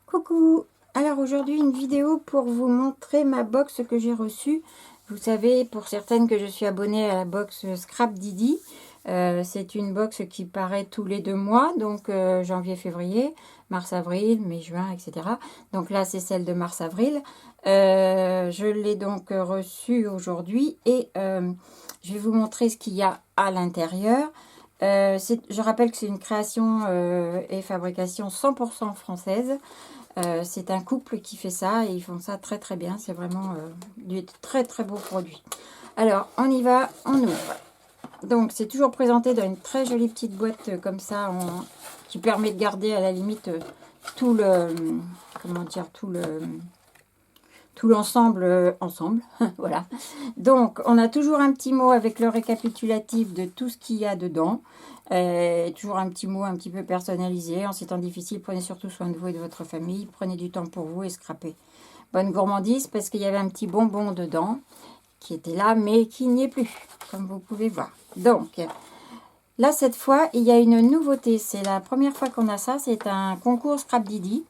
Coucou! Alors aujourd'hui une vidéo pour vous montrer ma box que j'ai reçue. Vous savez pour certaines que je suis abonnée à la box Scrap Didi. C'est une box qui paraît tous les 2 mois, donc janvier, février, mars, avril, mai, juin, etc. Donc là c'est celle de mars-avril. Je l'ai donc reçue aujourd'hui et je vais vous montrer ce qu'il y a à l'intérieur. Je rappelle que c'est une création et fabrication 100% française. C'est un couple qui fait ça et ils font ça très très bien. C'est vraiment du très très beau produit. Alors, on y va, on ouvre. Donc, c'est toujours présenté dans une très jolie petite boîte comme ça, qui permet de garder à la limite tout le, comment dire, tout l'ensemble ensemble. Voilà. Donc, on a toujours un petit mot avec le récapitulatif de tout ce qu'il y a dedans. Toujours un petit mot un petit peu personnalisé. En ces temps difficiles, prenez surtout soin de vous et de votre famille. Prenez du temps pour vous et scrapez. Bonne gourmandise parce qu'il y avait un petit bonbon dedans qui était là mais qui n'y est plus, comme vous pouvez voir. Donc, là, cette fois, il y a une nouveauté. C'est la première fois qu'on a ça. C'est un concours Scrap Didi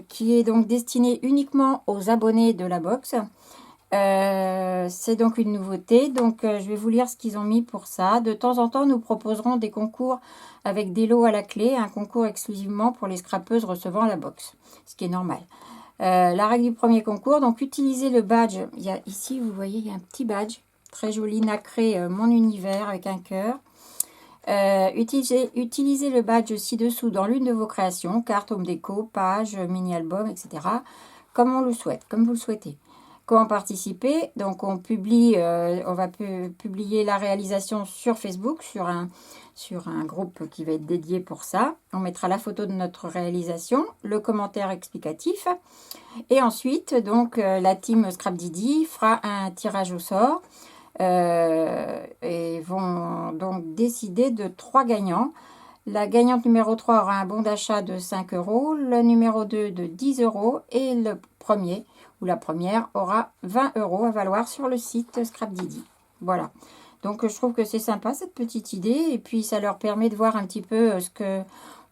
qui est donc destiné uniquement aux abonnés de la box. C'est donc une nouveauté, donc je vais vous lire ce qu'ils ont mis pour ça. De temps en temps, nous proposerons des concours avec des lots à la clé, un concours exclusivement pour les scrapeuses recevant la box, ce qui est normal. La règle du premier concours, donc utilisez le badge. Il y a, ici, vous voyez, il y a un petit badge, très joli, nacré, mon univers avec un cœur. Utilisez le badge ci-dessous dans l'une de vos créations, carte, home déco, page, mini-album, etc. Comme on le souhaite, comme vous le souhaitez. Comment participer? Donc on publie, on va publier la réalisation sur Facebook, sur un groupe qui va être dédié pour ça. On mettra la photo de notre réalisation, le commentaire explicatif. Et ensuite, donc la team Scrap Didi fera un tirage au sort. Et vont donc décider de 3 gagnants. La gagnante numéro 3 aura un bon d'achat de 5 €, le numéro 2 de 10 € et le premier ou la première aura 20 € à valoir sur le site Scrap Didi. Voilà. Donc je trouve que c'est sympa cette petite idée et puis ça leur permet de voir un petit peu ce que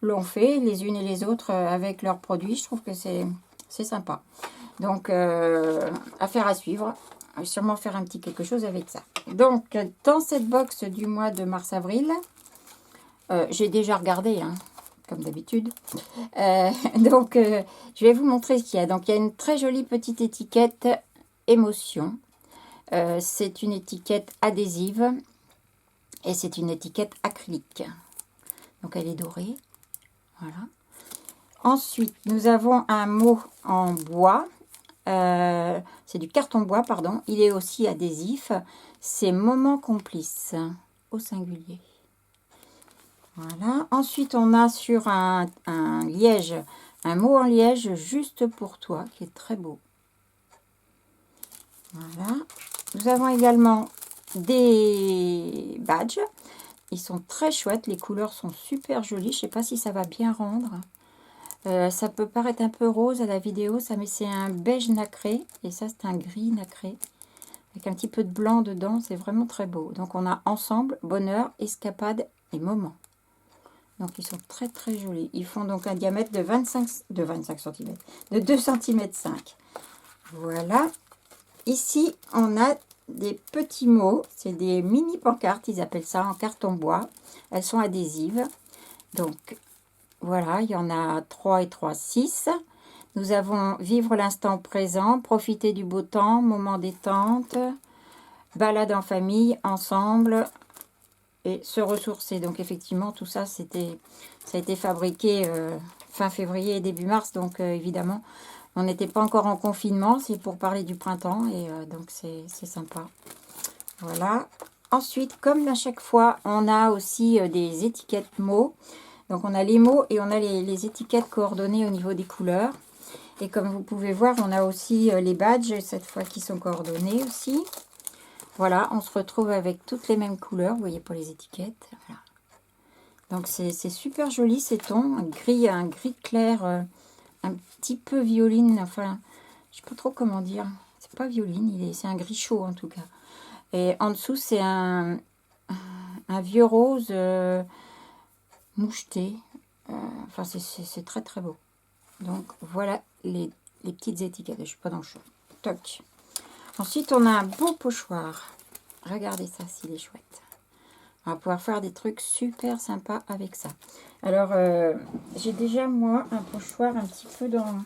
l'on fait les unes et les autres avec leurs produits. Je trouve que c'est sympa. Donc affaire à suivre. Je vais sûrement faire un petit quelque chose avec ça. Donc, dans cette box du mois de mars-avril, j'ai déjà regardé, hein, comme d'habitude. Je vais vous montrer ce qu'il y a. Donc, il y a une très jolie petite étiquette émotion. C'est une étiquette adhésive et c'est une étiquette acrylique. Donc, elle est dorée. Voilà. Ensuite, nous avons un mot en bois. C'est du carton bois, pardon. Il est aussi adhésif. C'est moment complice au singulier. Voilà. Ensuite, on a sur un liège, un mot en liège juste pour toi, qui est très beau. Voilà. Nous avons également des badges. Ils sont très chouettes. Les couleurs sont super jolies. Je ne sais pas si ça va bien rendre. Ça peut paraître un peu rose à la vidéo, ça, mais c'est un beige nacré. Et ça, c'est un gris nacré. Avec un petit peu de blanc dedans. C'est vraiment très beau. Donc, on a ensemble, bonheur, escapade et moment. Donc, ils sont très, très jolis. Ils font donc un diamètre de 25 cm. De 2 cm 5. Voilà. Ici, on a des petits mots. C'est des mini pancartes. Ils appellent ça en carton bois. Elles sont adhésives. Donc, voilà, il y en a 3 et 3, 6. Nous avons vivre l'instant présent, profiter du beau temps, moment détente, balade en famille, ensemble et se ressourcer. Donc effectivement, tout ça, ça a été fabriqué fin février et début mars. Donc évidemment, on n'était pas encore en confinement. C'est pour parler du printemps et donc c'est sympa. Voilà. Ensuite, comme à chaque fois, on a aussi des étiquettes mots. Donc, on a les mots et on a les étiquettes coordonnées au niveau des couleurs. Et comme vous pouvez voir, on a aussi les badges, cette fois, qui sont coordonnés aussi. Voilà, on se retrouve avec toutes les mêmes couleurs, vous voyez, pour les étiquettes. Voilà. Donc, c'est super joli, ces tons. Un gris clair, un petit peu violine. Enfin, je ne sais pas trop comment dire. C'est pas violine, c'est un gris chaud, en tout cas. Et en dessous, c'est un vieux rose... moucheté. Enfin, c'est très très beau. Donc voilà les petites étiquettes. Je ne suis pas dans le chaud. Toc. Ensuite, on a un beau pochoir. Regardez ça, s'il est chouette. On va pouvoir faire des trucs super sympas avec ça. Alors, j'ai déjà, moi, un pochoir un petit peu dans...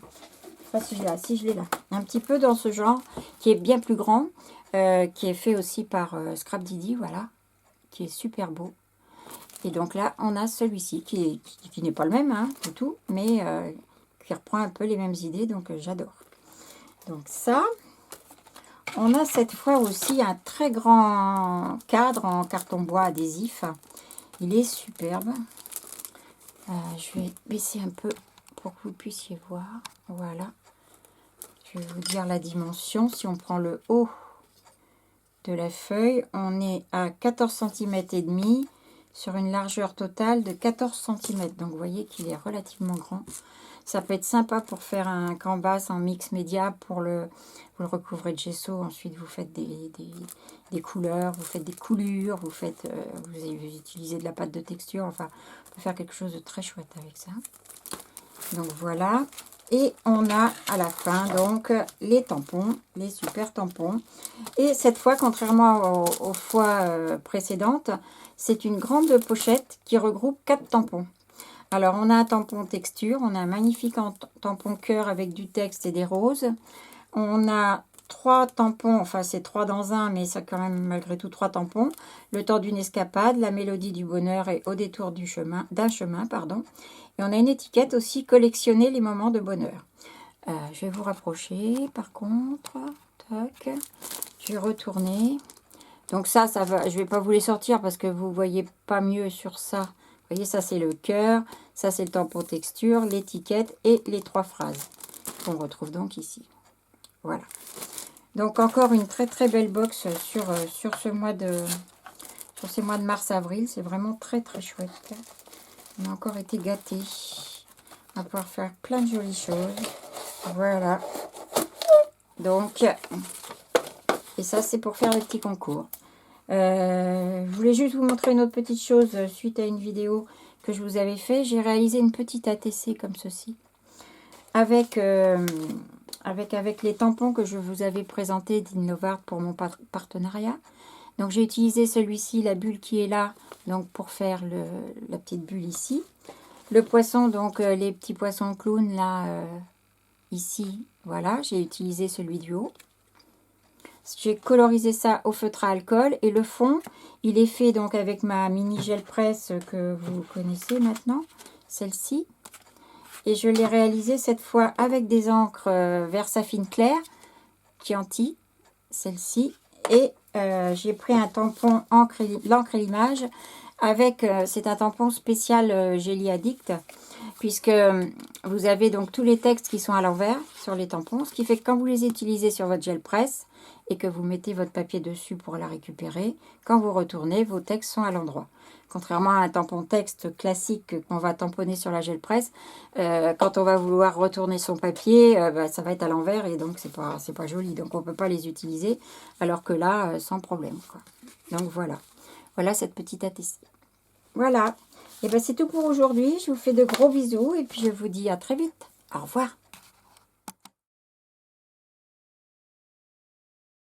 Pas celui-là, si je l'ai là. Un petit peu dans ce genre, qui est bien plus grand, qui est fait aussi par Scrap Didi, voilà. Qui est super beau. Et donc là, on a celui-ci, qui n'est pas le même, hein, du tout, mais qui reprend un peu les mêmes idées, donc j'adore. Donc ça... On a cette fois aussi un très grand cadre en carton bois adhésif. Il est superbe. Je vais baisser un peu pour que vous puissiez voir. Voilà. Je vais vous dire la dimension. Si on prend le haut de la feuille, on est à 14 cm et demi sur une largeur totale de 14 cm. Donc vous voyez qu'il est relativement grand. Ça peut être sympa pour faire un canvas en mix média. Vous le recouvrez de gesso. Ensuite, vous faites des couleurs, vous faites des coulures, vous utilisez de la pâte de texture. Enfin, on peut faire quelque chose de très chouette avec ça. Donc voilà. Et on a à la fin donc les tampons, les super tampons. Et cette fois, contrairement aux fois précédentes, c'est une grande pochette qui regroupe 4 tampons. Alors, on a un tampon texture, on a un magnifique tampon cœur avec du texte et des roses. On a 3 tampons, enfin c'est 3 dans un, mais c'est quand même malgré tout 3 tampons. Le temps d'une escapade, la mélodie du bonheur et au détour d'un chemin, pardon. Et on a une étiquette aussi, collectionner les moments de bonheur. Je vais vous rapprocher, par contre. Tac. Je vais retourner. Donc ça va. Je ne vais pas vous les sortir parce que vous ne voyez pas mieux sur ça. Vous voyez, ça c'est le cœur, ça c'est le tampon texture, l'étiquette et les 3 phrases qu'on retrouve donc ici. Voilà. Donc encore une très très belle box sur ces mois de mars-avril. C'est vraiment très très chouette. On a encore été gâtés. On va pouvoir faire plein de jolies choses. Voilà. Donc, et ça c'est pour faire les petits concours. Je voulais juste vous montrer une autre petite chose suite à une vidéo que je vous avais fait. J'ai réalisé une petite ATC comme ceci avec les tampons que je vous avais présentés d'Innovart pour mon partenariat. Donc j'ai utilisé celui-ci, la bulle qui est là, donc pour faire la petite bulle ici. Le poisson, donc les petits poissons clowns là, ici, voilà, j'ai utilisé celui du haut. J'ai colorisé ça au feutre à alcool et le fond, il est fait donc avec ma mini gel presse que vous connaissez maintenant, celle-ci. Et je l'ai réalisé cette fois avec des encres Versafine clair, Chianti, celle-ci. Et j'ai pris un tampon l'encre et l'image avec, c'est un tampon spécial Gelli Addict, puisque vous avez donc tous les textes qui sont à l'envers sur les tampons, ce qui fait que quand vous les utilisez sur votre gel presse et que vous mettez votre papier dessus pour la récupérer, quand vous retournez, vos textes sont à l'endroit. Contrairement à un tampon texte classique qu'on va tamponner sur la gel presse, quand on va vouloir retourner son papier, ça va être à l'envers et donc c'est pas joli. Donc on ne peut pas les utiliser, alors que là, sans problème, quoi. Donc voilà. Voilà cette petite ATC. Voilà. Et bien c'est tout pour aujourd'hui. Je vous fais de gros bisous et puis je vous dis à très vite. Au revoir.